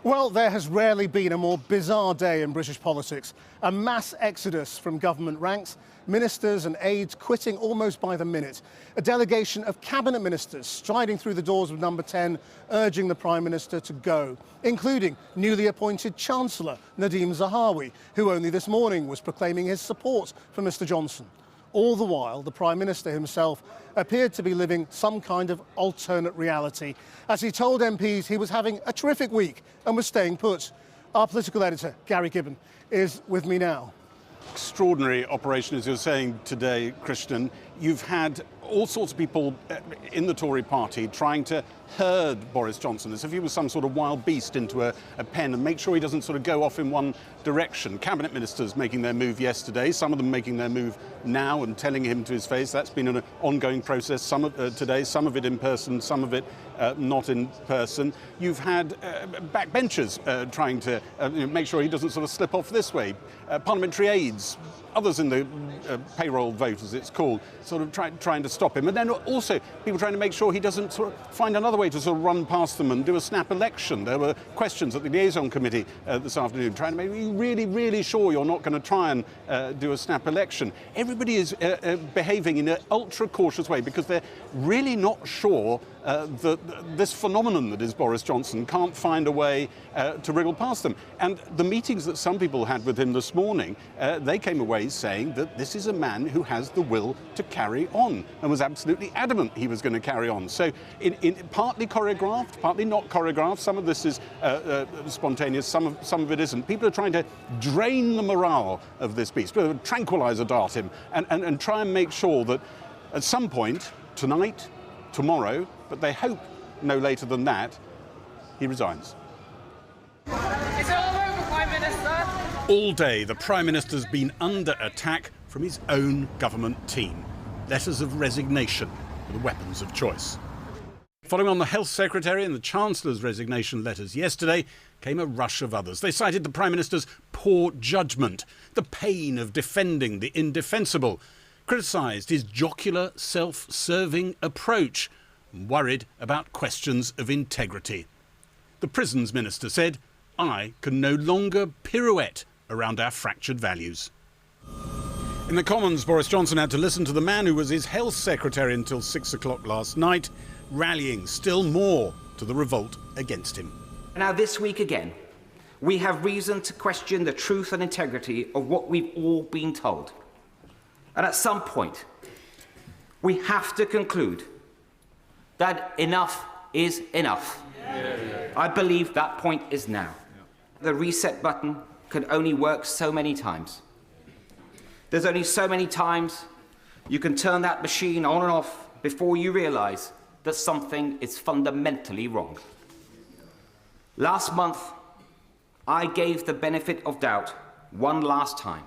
Well, there has rarely been a more bizarre day in British politics. A mass exodus from government ranks, ministers and aides quitting almost by the minute. A delegation of cabinet ministers striding through the doors of number 10, urging the Prime Minister to go, including newly appointed Chancellor Nadhim Zahawi, who only this morning was proclaiming his support for Mr Johnson. All the while, the Prime Minister himself appeared to be living some kind of alternate reality, as he told MPs he was having a terrific week and was staying put. Our political editor, Gary Gibbon, is with me now. Extraordinary operation, as you're saying today, Christian. You've had all sorts of people in the Tory party trying to herd Boris Johnson as if he was some sort of wild beast into a pen and make sure he doesn't sort of go off in one direction. Cabinet ministers making their move yesterday, some of them making their move now and telling him to his face. That's been an ongoing process, today, some of it in person, some of it not in person. You've had backbenchers trying to make sure he doesn't sort of slip off this way. Parliamentary aides, others in the payroll vote, as it's called, sort of trying to stop him. And then also people trying to make sure he doesn't sort of find another way to sort of run past them and do a snap election. There were questions at the liaison committee this afternoon trying to make you really sure you're not going to try and do a snap election. Everybody is behaving in an ultra cautious way because they're really not sure that this phenomenon that is Boris Johnson can't find a way to wriggle past them. And the meetings that some people had with him this morning, they came away saying that this is a man who has the will to carry on and was absolutely adamant he was going to carry on. So in partly choreographed, partly not choreographed. Some of this is spontaneous, some of it isn't. People are trying to drain the morale of this beast, tranquilizer dart him and try and make sure that at some point, tonight, tomorrow, but they hope no later than that, he resigns. It's all over, Prime Minister. All day, the Prime Minister's been under attack from his own government team. Letters of resignation were the weapons of choice. Following on the Health Secretary and the Chancellor's resignation letters yesterday, came a rush of others. They cited the Prime Minister's poor judgment, the pain of defending the indefensible, criticised his jocular, self-serving approach, and worried about questions of integrity. The Prisons Minister said, "I can no longer pirouette around our fractured values." In the Commons, Boris Johnson had to listen to the man who was his Health Secretary until 6 o'clock last night, rallying still more to the revolt against him. Now this week again, we have reason to question the truth and integrity of what we've all been told. And at some point, we have to conclude that enough is enough. I believe that point is now. The reset button can only work so many times. There's only so many times you can turn that machine on and off before you realise that something is fundamentally wrong. Last month, I gave the benefit of doubt one last time.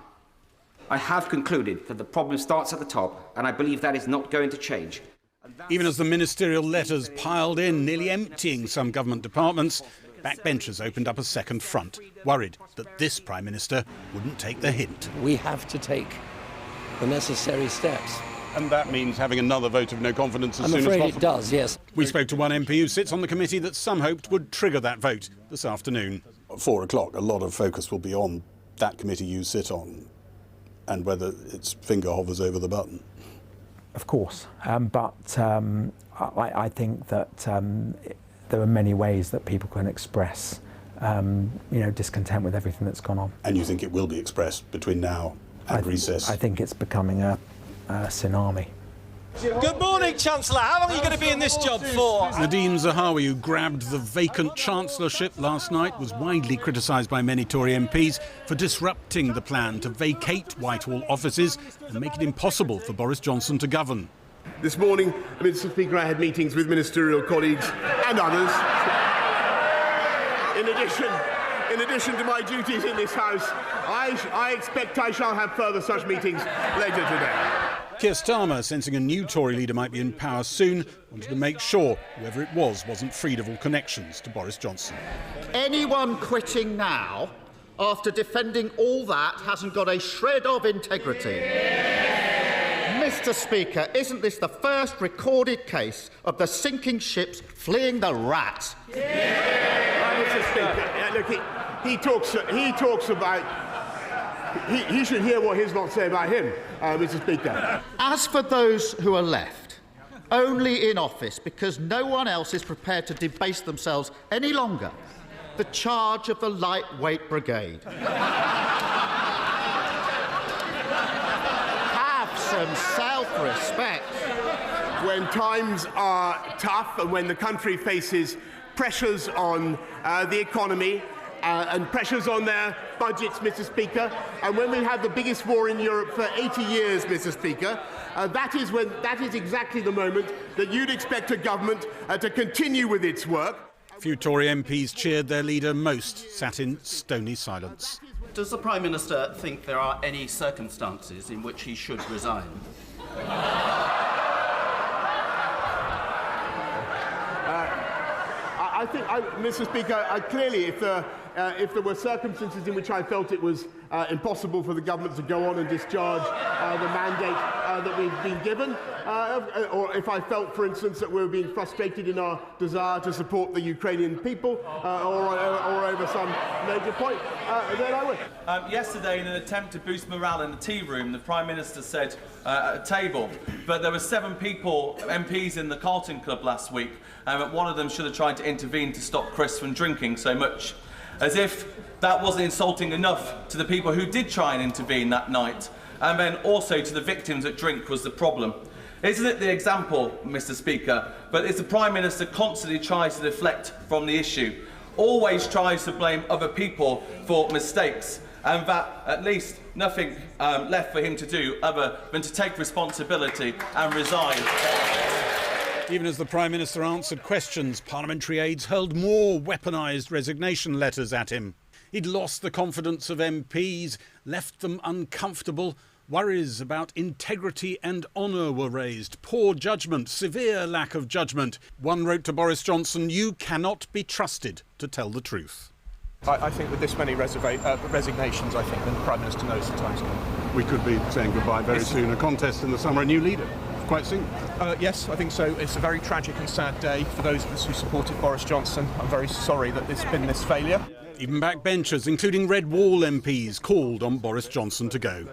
I have concluded that the problem starts at the top, and I believe that is not going to change. Even as the ministerial letters piled in, nearly emptying some government departments, backbenchers opened up a second front, worried that this Prime Minister wouldn't take the hint. We have to take the necessary steps. And that means having another vote of no confidence as soon as possible? I'm afraid it does, yes. We spoke to one MP who sits on the committee that some hoped would trigger that vote this afternoon. At 4 o'clock, a lot of focus will be on that committee you sit on and whether its finger hovers over the button. Of course, but I think that there are many ways that people can express, discontent with everything that's gone on. And you think it will be expressed between now and recess? I think it's becoming a tsunami. Good morning, Chancellor. How long are you going to be in this job for? Nadhim Zahawi, who grabbed the vacant chancellorship last night, was widely criticised by many Tory MPs for disrupting the plan to vacate Whitehall offices and make it impossible for Boris Johnson to govern. This morning, Mr. Speaker, I had meetings with ministerial colleagues and others. In addition to my duties in this House, I expect I shall have further such meetings later today. Keir Starmer, sensing a new Tory leader might be in power soon, wanted to make sure whoever it was wasn't freed of all connections to Boris Johnson. Anyone quitting now, after defending all that, hasn't got a shred of integrity. Mr. Speaker, isn't this the first recorded case of the sinking ships fleeing the rat? Mr. Speaker, look, he talks about. He should hear what his lot say about him, Mr. Speaker. As for those who are left, only in office because no one else is prepared to debase themselves any longer, the charge of the lightweight brigade. Have some self-respect. When times are tough and when the country faces pressures on the economy and pressures on their budgets, Mr. Speaker, and when we have the biggest war in Europe for 80 years, Mr. Speaker, that is exactly the moment that you'd expect a government to continue with its work. Few Tory MPs cheered their leader, most sat in stony silence. Does the Prime Minister think there are any circumstances in which he should resign? I think, Mr. Speaker, clearly if there were circumstances in which I felt it was impossible for the government to go on and discharge the mandate that we've been given, or if I felt, for instance, that we were being frustrated in our desire to support the Ukrainian people, or over some major point, then I would. Yesterday, in an attempt to boost morale in the tea room, the Prime Minister said at a table, but there were 7 people, MPs in the Carlton Club last week, and one of them should have tried to intervene to stop Chris from drinking so much. As if that wasn't insulting enough to the people who did try and intervene that night, and then also to the victims that drink was the problem. Isn't it the example, Mr. Speaker, but it's the Prime Minister constantly tries to deflect from the issue, always tries to blame other people for mistakes, and that at least nothing left for him to do other than to take responsibility and resign. Even as the Prime Minister answered questions, parliamentary aides hurled more weaponised resignation letters at him. He'd lost the confidence of MPs, left them uncomfortable. Worries about integrity and honour were raised. Poor judgment, severe lack of judgment. One wrote to Boris Johnson, "You cannot be trusted to tell the truth." I think with this many resignations, I think the Prime Minister knows the time's come. We could be saying goodbye very soon. A contest in the summer, a new leader. Quite soon. Yes, I think so. It's a very tragic and sad day for those of us who supported Boris Johnson. I'm very sorry that there's been this failure. Even backbenchers, including Red Wall MPs, called on Boris Johnson to go.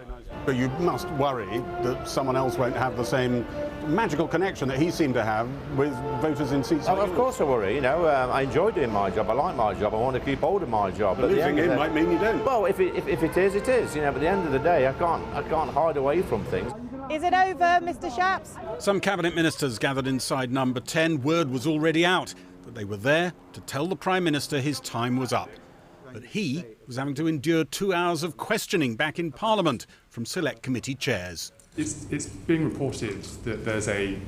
But you must worry that someone else won't have the same magical connection that he seemed to have with voters in seats. Of course I worry, you know. I enjoy doing my job, I like my job, I want to keep hold of my job. But losing him might mean you don't. Well, if it is, it is, you know, but at the end of the day, I can't hide away from things. Is it over, Mr. Shapps? Some cabinet ministers gathered inside number 10. Word was already out that they were there to tell the Prime Minister his time was up. But he was having to endure 2 hours of questioning back in Parliament from select committee chairs. It's being reported that there's a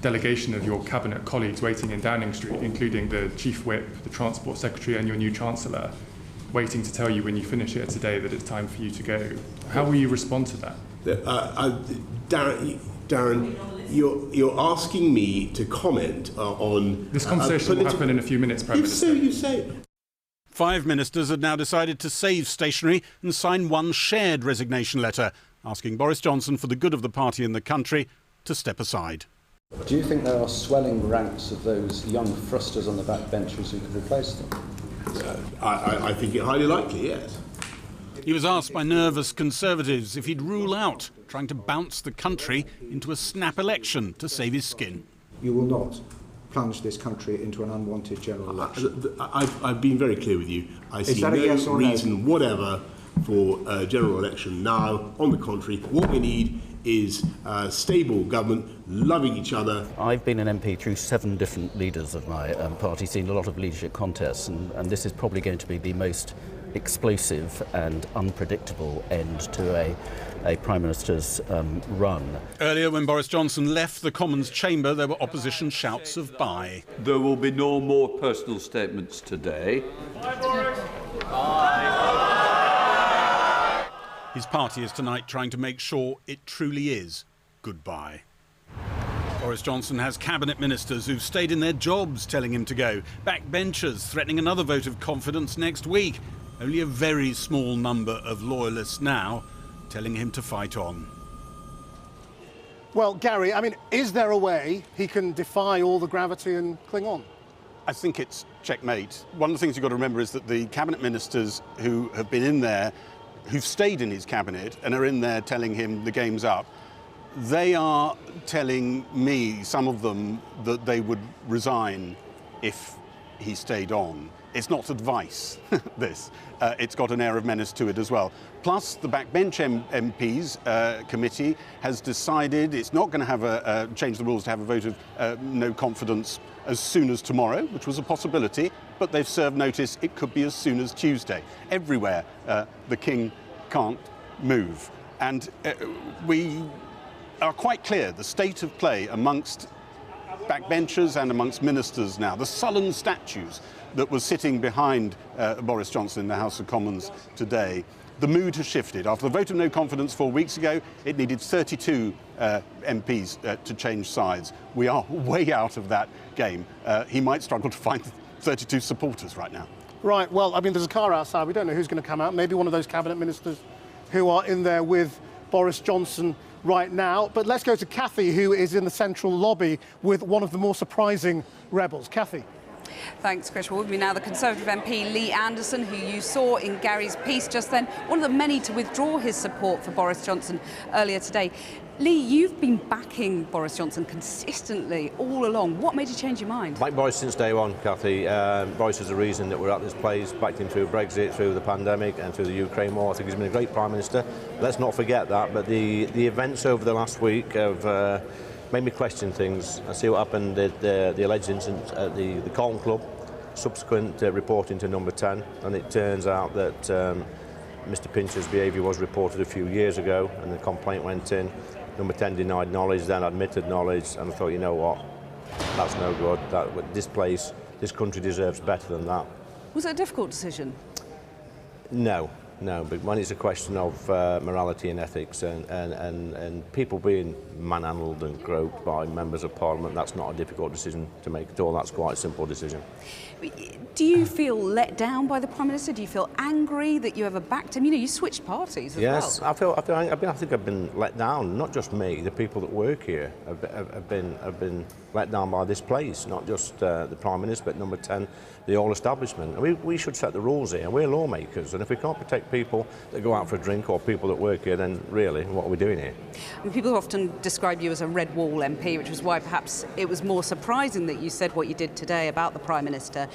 delegation of your cabinet colleagues waiting in Downing Street, including the Chief Whip, the Transport Secretary and your new Chancellor, waiting to tell you when you finish here today that it's time for you to go. How will you respond to that? Darren, you're asking me to comment on... This conversation will happen in a few minutes, Prime Minister. If so, you say. 5 ministers had now decided to save stationery and sign one shared resignation letter, asking Boris Johnson, for the good of the party and the country, to step aside. Do you think there are swelling ranks of those young thrusters on the backbenchers who could replace them? I think it highly likely, yes. He was asked by nervous Conservatives if he'd rule out trying to bounce the country into a snap election to save his skin. You will not plunge this country into an unwanted general election? I've been very clear with you. I see no yes reason whatever for a general election now. On the contrary, what we need is a stable government, loving each other. I've been an MP through 7 different leaders of my party, seen a lot of leadership contests, and this is probably going to be the most explosive and unpredictable end to a Prime Minister's run. Earlier, when Boris Johnson left the Commons chamber, there were opposition shouts of bye. There will be no more personal statements today. Bye, Boris. Bye. His party is tonight trying to make sure it truly is goodbye. Boris Johnson has cabinet ministers who've stayed in their jobs telling him to go. Backbenchers threatening another vote of confidence next week. Only a very small number of loyalists now telling him to fight on. Well, Gary, I mean, is there a way he can defy all the gravity and cling on? I think it's checkmate. One of the things you've got to remember is that the cabinet ministers who have been in there, who've stayed in his cabinet and are in there telling him the game's up, they are telling me, some of them, that they would resign if he stayed on. It's not advice, this. It's got an air of menace to it as well. Plus, the backbench MPs committee has decided it's not going to have change the rules to have a vote of no confidence as soon as tomorrow, which was a possibility, but they've served notice it could be as soon as Tuesday. Everywhere, the king can't move. And we are quite clear the state of play amongst backbenchers and amongst ministers now. The sullen statues that was sitting behind Boris Johnson in the House of Commons today, the mood has shifted. After the vote of no confidence 4 weeks ago, it needed 32 MPs to change sides. We are way out of that game. He might struggle to find 32 supporters right now. Right, well, I mean, there's a car outside. We don't know who's going to come out. Maybe one of those cabinet ministers who are in there with Boris Johnson right now. But let's go to Cathy, who is in the central lobby with one of the more surprising rebels. Cathy. Thanks, Chris. Well, with me now, the Conservative MP Lee Anderson, who you saw in Gary's piece just then, one of the many to withdraw his support for Boris Johnson earlier today. Lee, you've been backing Boris Johnson consistently all along. What made you change your mind? Like Boris since day one, Cathy. Boris is the reason that we're at this place, backed him through Brexit, through the pandemic and through the Ukraine war. I think he's been a great Prime Minister. Let's not forget that. But the events over the last week have made me question things. I see what happened at the alleged incident at the Carlton Club, subsequent reporting to Number 10, and it turns out that Mr Pincher's behaviour was reported a few years ago and the complaint went in. Number 10 denied knowledge, then admitted knowledge, and I thought, you know what, that's no good. This place, this country deserves better than that. Was it a difficult decision? No, but when it's a question of morality and ethics and people being manhandled and groped by members of Parliament, that's not a difficult decision to make at all. That's quite a simple decision. Do you feel let down by the Prime Minister? Do you feel angry that you ever backed him? You know, you switched parties as well. Yes, I think I've been let down. Not just me, the people that work here have been let down by this place. Not just the Prime Minister, but Number 10, the whole establishment. We should set the rules here. We're lawmakers, and if we can't protect people that go out for a drink or people that work here, then really, what are we doing here? I mean, people often describe you as a red wall MP, which was why perhaps it was more surprising that you said what you did today about the Prime Minister.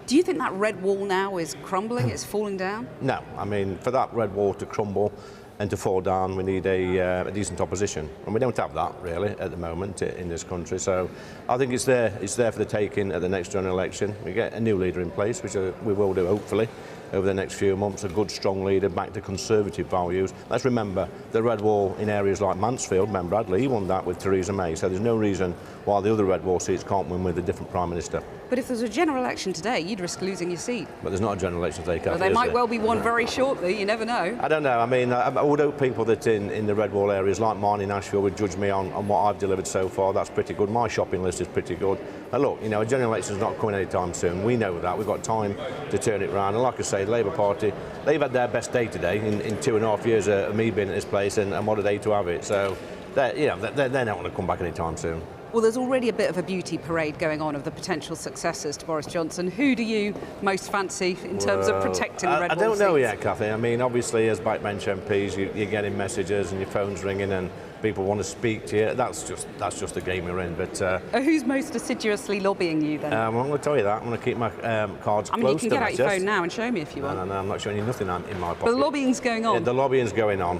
Do you think that red wall now is crumbling, it's falling down? No, I mean, for that red wall to crumble and to fall down, we need a decent opposition, and we don't have that really at the moment in this country. So I think it's there for the taking at the next general election. We get a new leader in place, which we will do hopefully over the next few months, a good strong leader back to Conservative values. Let's remember the red wall in areas like Mansfield, Ben Bradley, he won that with Theresa May, so there's no reason why the other red wall seats can't win with a different Prime Minister. But if there's a general election today, you'd risk losing your seat. But there's not a general election today, Cathy, well, there might well be one very shortly, you never know. I don't know, I mean, I would hope people that in the red wall areas like mine in Ashfield would judge me on what I've delivered so far. That's pretty good. My shopping list is pretty good. And look, you know, a general election is not coming anytime soon. We know that. We've got time to turn it round. And like I say, the Labour Party, they've had their best day today in 2.5 years of me being at this place, and what a day to have it. So, they're not going to come back anytime soon. Well, there's already a bit of a beauty parade going on of the potential successors to Boris Johnson. Who do you most fancy in terms of protecting the red wall I don't know seats? yet, Cathy. I mean, obviously, as backbench MPs, you're getting messages and your phone's ringing and people want to speak to you. That's just the game we're in. But who's most assiduously lobbying you then? I'm not going to tell you that. I'm going to keep my cards close. I mean, you can get out your phone now and show me if you want. No, I'm not showing you nothing in my pocket. But the lobbying's going on. Yeah, the lobbying's going on.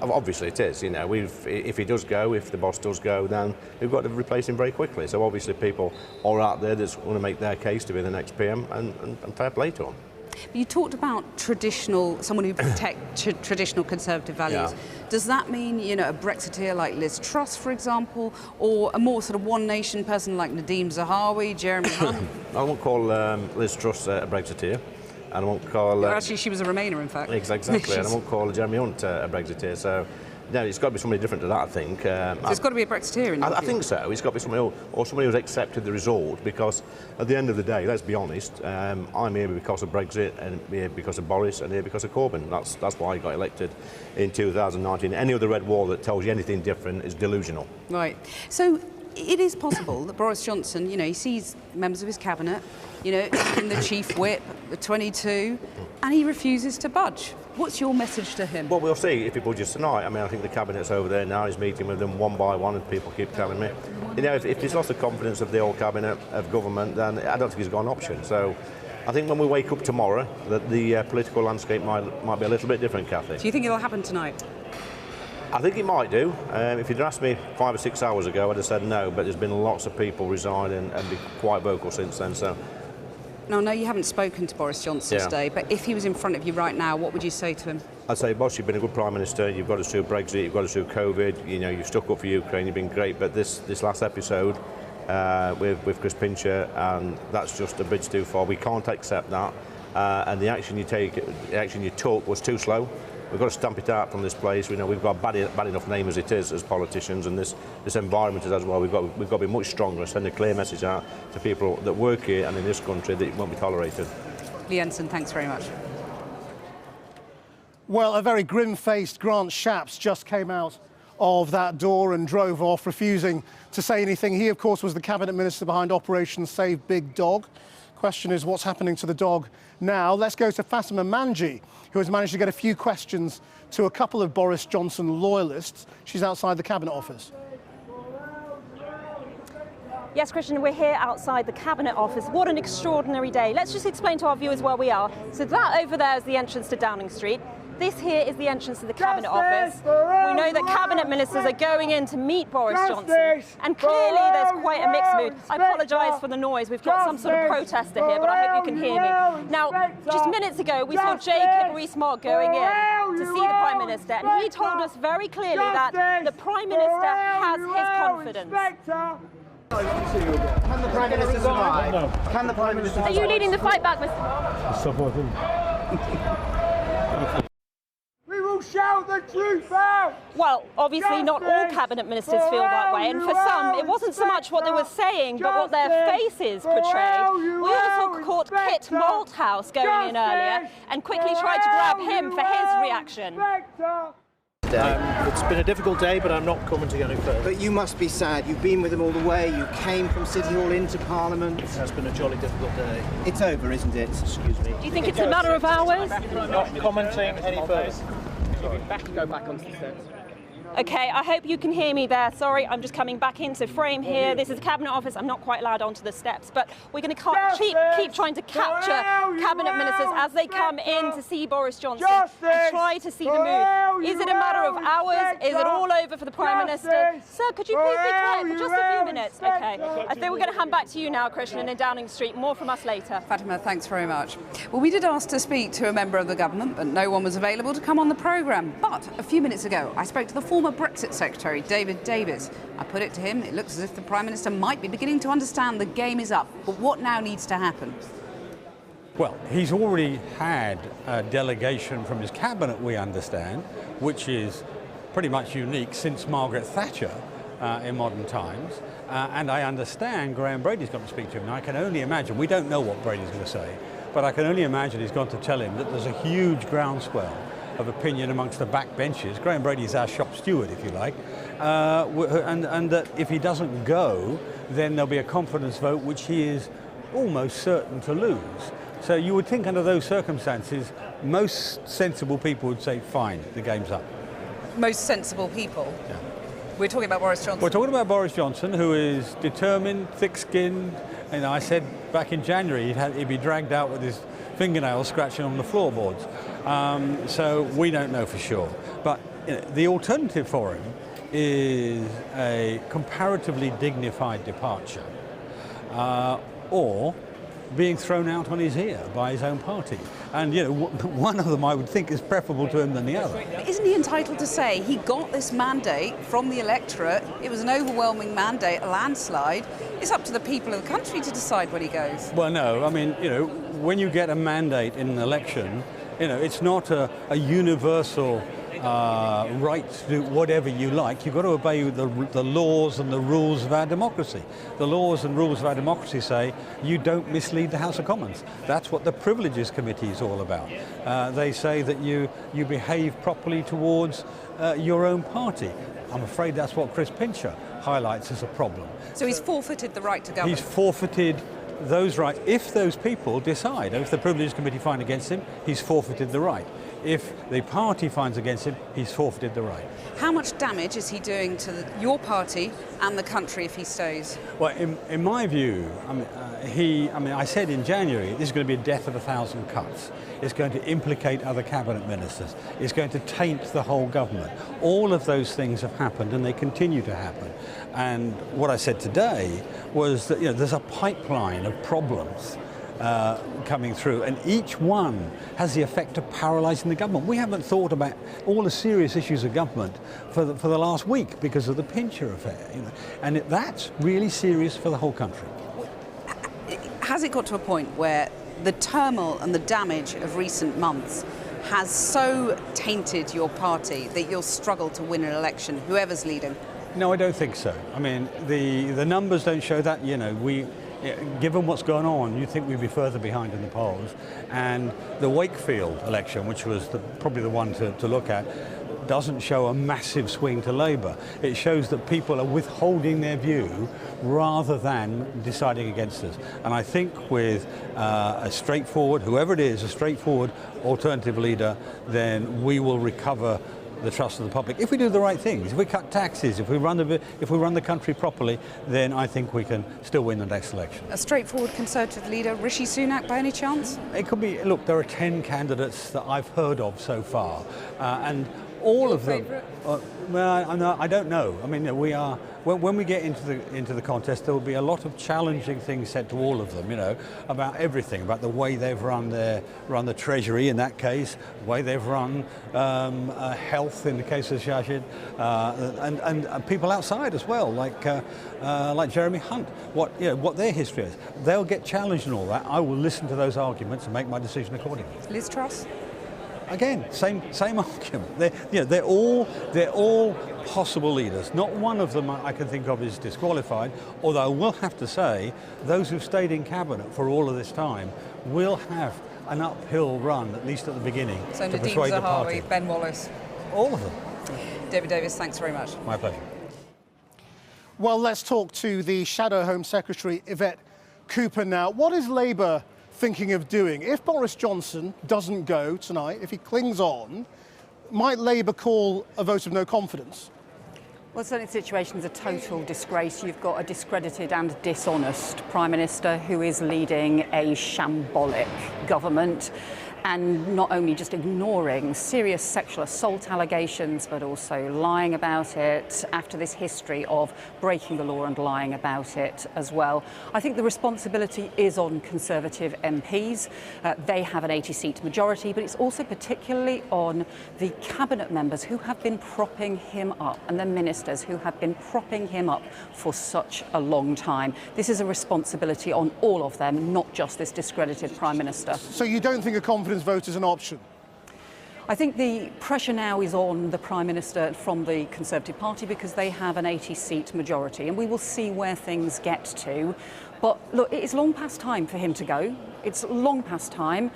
Obviously, it is. You know, if he does go, if the boss does go, then we've got to replace him very quickly. So obviously, people are out there that want to make their case to be the next PM, and fair play to them. You talked about someone who protects traditional Conservative values. Yeah. Does that mean, you know, a Brexiteer like Liz Truss, for example, or a more sort of one-nation person like Nadhim Zahawi, Jeremy Hunt? I won't call Liz Truss a Brexiteer. And I won't call... actually, she was a Remainer, in fact. Exactly, and I won't call Jeremy Hunt a Brexiteer. So, no, it's got to be somebody different to that, I think. So it's got to be a Brexiteer, in your I view? think so. It's got to be somebody who's accepted the result, because at the end of the day, let's be honest, I'm here because of Brexit, and here because of Boris, and here because of Corbyn. That's why I got elected in 2019. Any other red wall that tells you anything different is delusional. Right. So it is possible that Boris Johnson, you know, he sees members of his cabinet, you know, in the chief whip, the 22, and he refuses to budge. What's your message to him? Well, we'll see if he budges tonight. I mean, I think the cabinet's over there now. He's meeting with them one by one, and people keep telling me. You know, if he's lost the confidence of the whole cabinet, of government, then I don't think he's got an option. So I think when we wake up tomorrow, that the political landscape might be a little bit different, Cathy. Do you think it'll happen tonight? I think it might do. If you'd asked me 5 or 6 hours ago, I'd have said no, but there's been lots of people resign and been quite vocal since then. So. Now, I know you haven't spoken to Boris Johnson today, but if he was in front of you right now, what would you say to him? I'd say, boss, you've been a good Prime Minister, you've got us through Brexit, you've got us through COVID, you know, you've stuck up for Ukraine, you've been great, but this last episode with Chris Pincher, and that's just a bridge too far. We can't accept that, and the action you took was too slow. We've got to stamp it out from this place. We know we've got a bad enough name as it is as politicians, and this environment is as well. We've got to be much stronger, send a clear message out to people that work here and in this country that it won't be tolerated. Lee Ensign, thanks very much. Well, a very grim-faced Grant Shapps just came out of that door and drove off, refusing to say anything. He, of course, was the cabinet minister behind Operation Save Big Dog. Question is, what's happening to the dog now? Let's go to Fatima Manji, who has managed to get a few questions to a couple of Boris Johnson loyalists. She's outside the Cabinet Office. Yes, Christian, we're here outside the Cabinet Office. What an extraordinary day. Let's just explain to our viewers where we are. So that over there is the entrance to Downing Street. This here is the entrance to the Cabinet Office. We know that Cabinet Ministers are going in to meet Boris Johnson. And clearly there's quite a mixed mood. I apologise for the noise. We've got some sort of protester here, but I hope you can hear me. Now, just minutes ago, we saw Jacob Rees-Mogg going in to see the Prime Minister. And he told us very clearly that the Prime Minister has his confidence. Can the Prime Minister survive? No. Can the Prime Minister survive? Are you leading the fight back, Mr. Support him. We will shout the truth out! Well, obviously not all cabinet ministers feel that way, and for some it wasn't so much what they were saying, but what their faces portrayed. We also caught Kit Malthouse going in earlier and quickly tried to grab him for his reaction. It's been a difficult day, but I'm not commenting any further. But you must be sad. You've been with them all the way. You came from City Hall into Parliament. It has been a jolly difficult day. It's over, isn't it? Excuse me. Do you think it's a matter of hours? Not commenting any further. Go back onto the steps. Okay, I hope you can hear me there. Sorry, I'm just coming back into frame here. This is the Cabinet Office. I'm not quite allowed onto the steps, but we're going to keep trying to capture Cabinet Ministers as they come in to see Boris Johnson and try to see the mood. Is it a matter of hours? Is it all over for the Prime Minister? Sir, could you please be quiet for just a few minutes? Okay, I think we're going to hand back to you now, Christian, in Downing Street. More from us later. Fatima, thanks very much. Well, we did ask to speak to a member of the government, but no one was available to come on the programme. But a few minutes ago, I spoke to the former Brexit Secretary, David Davis. I put it to him, it looks as if the Prime Minister might be beginning to understand the game is up. But what now needs to happen? Well, he's already had a delegation from his cabinet, we understand, which is pretty much unique since Margaret Thatcher in modern times. And I understand Graham Brady's got to speak to him. Now, I can only imagine, we don't know what Brady's going to say, but I can only imagine he's going to tell him that there's a huge groundswell of opinion amongst the backbenchers. Graham Brady is our shop steward, if you like, and that if he doesn't go, then there'll be a confidence vote which he is almost certain to lose. So you would think under those circumstances, most sensible people would say, fine, the game's up. Most sensible people? Yeah. We're talking about Boris Johnson? We're talking about Boris Johnson, who is determined, thick-skinned. You know, I said back in January he'd be dragged out with his fingernails scratching on the floorboards. So we don't know for sure. But you know, the alternative for him is a comparatively dignified departure or being thrown out on his ear by his own party. And you know, one of them I would think is preferable to him than the other. But isn't he entitled to say he got this mandate from the electorate? It was an overwhelming mandate, a landslide. It's up to the people of the country to decide where he goes. Well, no, I mean, you know, when you get a mandate in an election, you know, it's not a universal right to do whatever you like. You've got to obey the laws and the rules of our democracy. The laws and rules of our democracy say you don't mislead the House of Commons. That's what the Privileges Committee is all about. They say that you behave properly towards your own party. I'm afraid that's what Chris Pincher highlights as a problem. So he's forfeited the right to govern? He's forfeited those rights. If those people decide, if the Privileges Committee find against him, he's forfeited the right. If the party finds against him, he's forfeited the right. How much damage is he doing to your party and the country if he stays? Well, in my view, I said in January, this is going to be a death of 1,000 cuts. It's going to implicate other cabinet ministers. It's going to taint the whole government. All of those things have happened and they continue to happen. And what I said today was that there's a pipeline of problems coming through, and each one has the effect of paralysing the government. We haven't thought about all the serious issues of government for the last week because of the Pincher affair, and that's really serious for the whole country. Has it got to a point where the turmoil and the damage of recent months has so tainted your party that you'll struggle to win an election, whoever's leading? No, I don't think so. I mean, the numbers don't show that. Given what's going on, you'd think we'd be further behind in the polls. And the Wakefield election, which was probably the one to look at, doesn't show a massive swing to Labour. It shows that people are withholding their view rather than deciding against us. And I think with a straightforward, whoever it is, a straightforward alternative leader, then we will recover the trust of the public. If we do the right things, if we cut taxes, if we run the country properly, then I think we can still win the next election. A straightforward Conservative leader, Rishi Sunak, by any chance? It could be. Look, there are 10 candidates that I've heard of so far, and all of them. Well, I don't know. I mean, we are. When we get into the contest, there will be a lot of challenging things said to all of them. About everything, about the way they've run the Treasury in that case, the way they've run health in the case of Shahid, and people outside as well, like Jeremy Hunt. What their history is. They'll get challenged and all that. I will listen to those arguments and make my decision accordingly. Liz Truss? Again, same argument. They're all possible leaders. Not one of them I can think of is disqualified, although I will have to say those who've stayed in cabinet for all of this time will have an uphill run, at least at the beginning, so to Nadhim persuade the party. Zahawi, Ben Wallace. All of them. David Davis, thanks very much. My pleasure. Well, let's talk to the Shadow Home Secretary, Yvette Cooper now. What is Labour thinking of doing? If Boris Johnson doesn't go tonight, if he clings on, might Labour call a vote of no confidence? Well, certainly the situation is a total disgrace. You've got a discredited and dishonest Prime Minister who is leading a shambolic government, and not only just ignoring serious sexual assault allegations, but also lying about it after this history of breaking the law and lying about it as well. I think the responsibility is on Conservative MPs. They have an 80-seat majority, but it's also particularly on the cabinet members who have been propping him up and the ministers who have been propping him up for such a long time. This is a responsibility on all of them, not just this discredited Prime Minister. So you don't think a confidence vote is an option? I think the pressure now is on the Prime Minister from the Conservative Party because they have an 80-seat majority, and we will see where things get to. But look, it is long past time for him to go. It's long past time.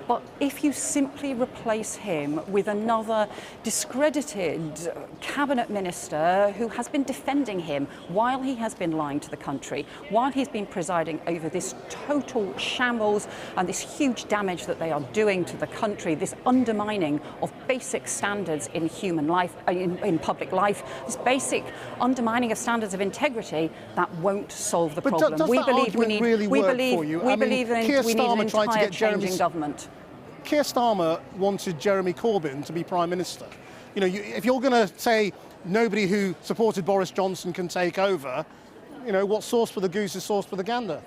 But if you simply replace him with another discredited cabinet minister who has been defending him while he has been lying to the country, while he's been presiding over this total shambles and this huge damage that they are doing to the country, this undermining of basic standards in human life, in public life, this basic undermining of standards of integrity, that won't solve the problem. Does that argument really work for you? We believe in an entire change in government. Keir Starmer wanted Jeremy Corbyn to be Prime Minister. If you're going to say nobody who supported Boris Johnson can take over, what's sauce for the goose is sauce for the gander.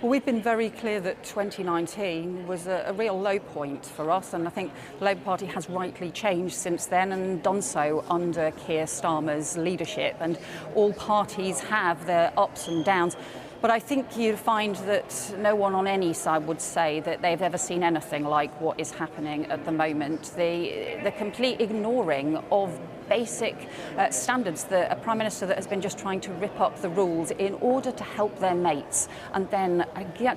Well, we've been very clear that 2019 was a real low point for us, and I think the Labour Party has rightly changed since then and done so under Keir Starmer's leadership, and all parties have their ups and downs. But I think you'd find that no one on any side would say that they've ever seen anything like what is happening at the moment. The complete ignoring of basic standards that a Prime Minister that has been just trying to rip up the rules in order to help their mates, and then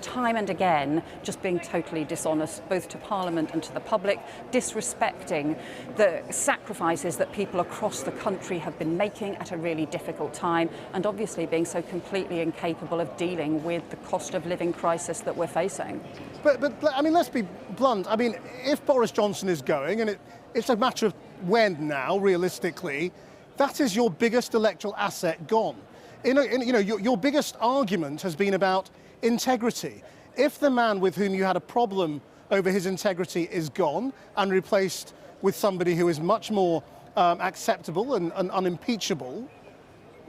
time and again just being totally dishonest both to Parliament and to the public, disrespecting the sacrifices that people across the country have been making at a really difficult time, and obviously being so completely incapable of dealing with the cost of living crisis that we're facing. But I mean, let's be blunt. I mean, if Boris Johnson is going, and it's a matter of when now, realistically, that is your biggest electoral asset gone. Your biggest argument has been about integrity. If the man with whom you had a problem over his integrity is gone and replaced with somebody who is much more acceptable and unimpeachable,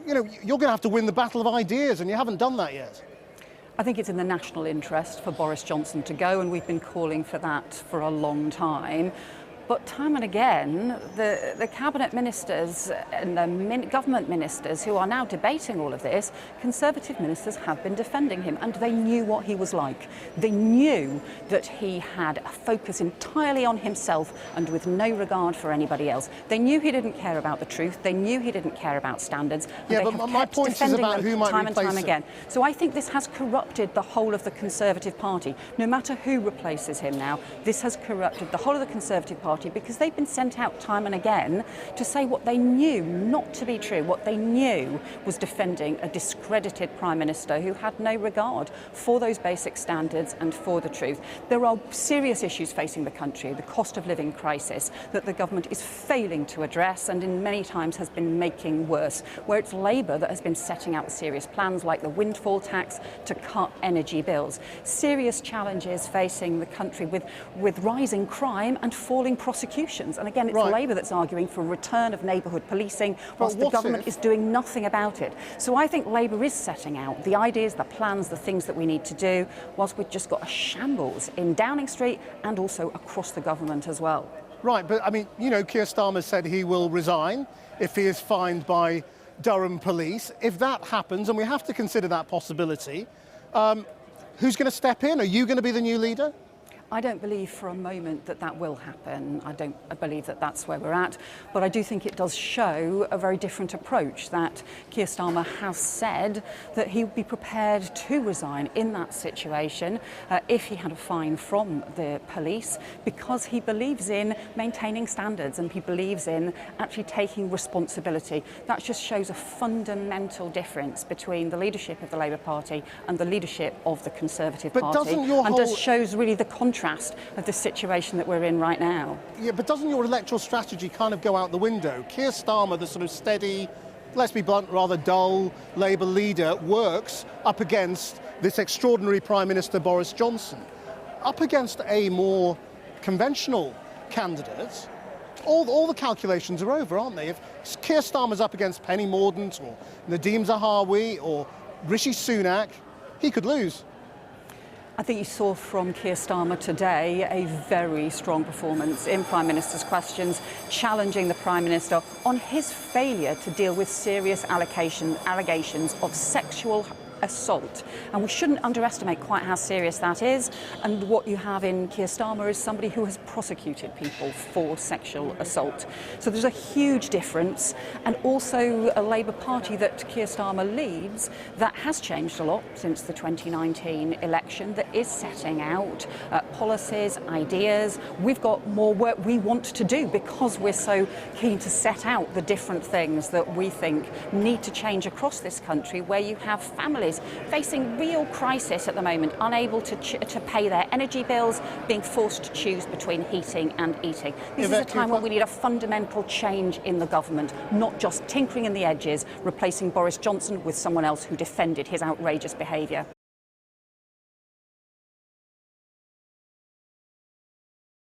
you're going to have to win the battle of ideas, and you haven't done that yet. I think it's in the national interest for Boris Johnson to go, and we've been calling for that for a long time. But time and again, the cabinet ministers and the government ministers who are now debating all of this, Conservative ministers have been defending him, and they knew what he was like. They knew that he had a focus entirely on himself and with no regard for anybody else. They knew he didn't care about the truth. They knew he didn't care about standards. Yeah, and but my point is about who might time and time replace him. again. So I think this has corrupted the whole of the Conservative Party. No matter who replaces him now, this has corrupted the whole of the Conservative Party, because they've been sent out time and again to say what they knew not to be true, what they knew was defending a discredited Prime Minister who had no regard for those basic standards and for the truth. There are serious issues facing the country, the cost of living crisis that the government is failing to address, and in many times has been making worse, where it's Labour that has been setting out serious plans like the windfall tax to cut energy bills. Serious challenges facing the country with rising crime and falling prosecutions. And again, it's Labour that's arguing for a return of neighbourhood policing, whilst the government is doing nothing about it. So I think Labour is setting out the ideas, the plans, the things that we need to do, whilst we've just got a shambles in Downing Street and also across the government as well. Right, but I mean, Keir Starmer said he will resign if he is fined by Durham police. If that happens, and we have to consider that possibility, who's going to step in? Are you going to be the new leader? I don't believe for a moment that that will happen. I don't believe that that's where we're at. But I do think it does show a very different approach, that Keir Starmer has said that he would be prepared to resign in that situation if he had a fine from the police, because he believes in maintaining standards and he believes in actually taking responsibility. That just shows a fundamental difference between the leadership of the Labour Party and the leadership of the Conservative Party, and just shows really the contrast of the situation that we're in right now. Yeah, but doesn't your electoral strategy kind of go out the window? Keir Starmer, the sort of steady, let's be blunt, rather dull Labour leader, works up against this extraordinary Prime Minister Boris Johnson. Up against a more conventional candidate, all the calculations are over, aren't they? If Keir Starmer's up against Penny Mordaunt or Nadhim Zahawi or Rishi Sunak, he could lose. I think you saw from Keir Starmer today a very strong performance in Prime Minister's questions, challenging the Prime Minister on his failure to deal with serious allegations of sexual assault. And we shouldn't underestimate quite how serious that is. And what you have in Keir Starmer is somebody who has prosecuted people for sexual assault. So there's a huge difference, and also a Labour Party that Keir Starmer leads that has changed a lot since the 2019 election, that is setting out policies, ideas. We've got more work we want to do because we're so keen to set out the different things that we think need to change across this country, where you have families facing real crisis at the moment, unable to pay their energy bills, being forced to choose between heating and eating. This is a time when we need a fundamental change in the government, not just tinkering in the edges, replacing Boris Johnson with someone else who defended his outrageous behaviour.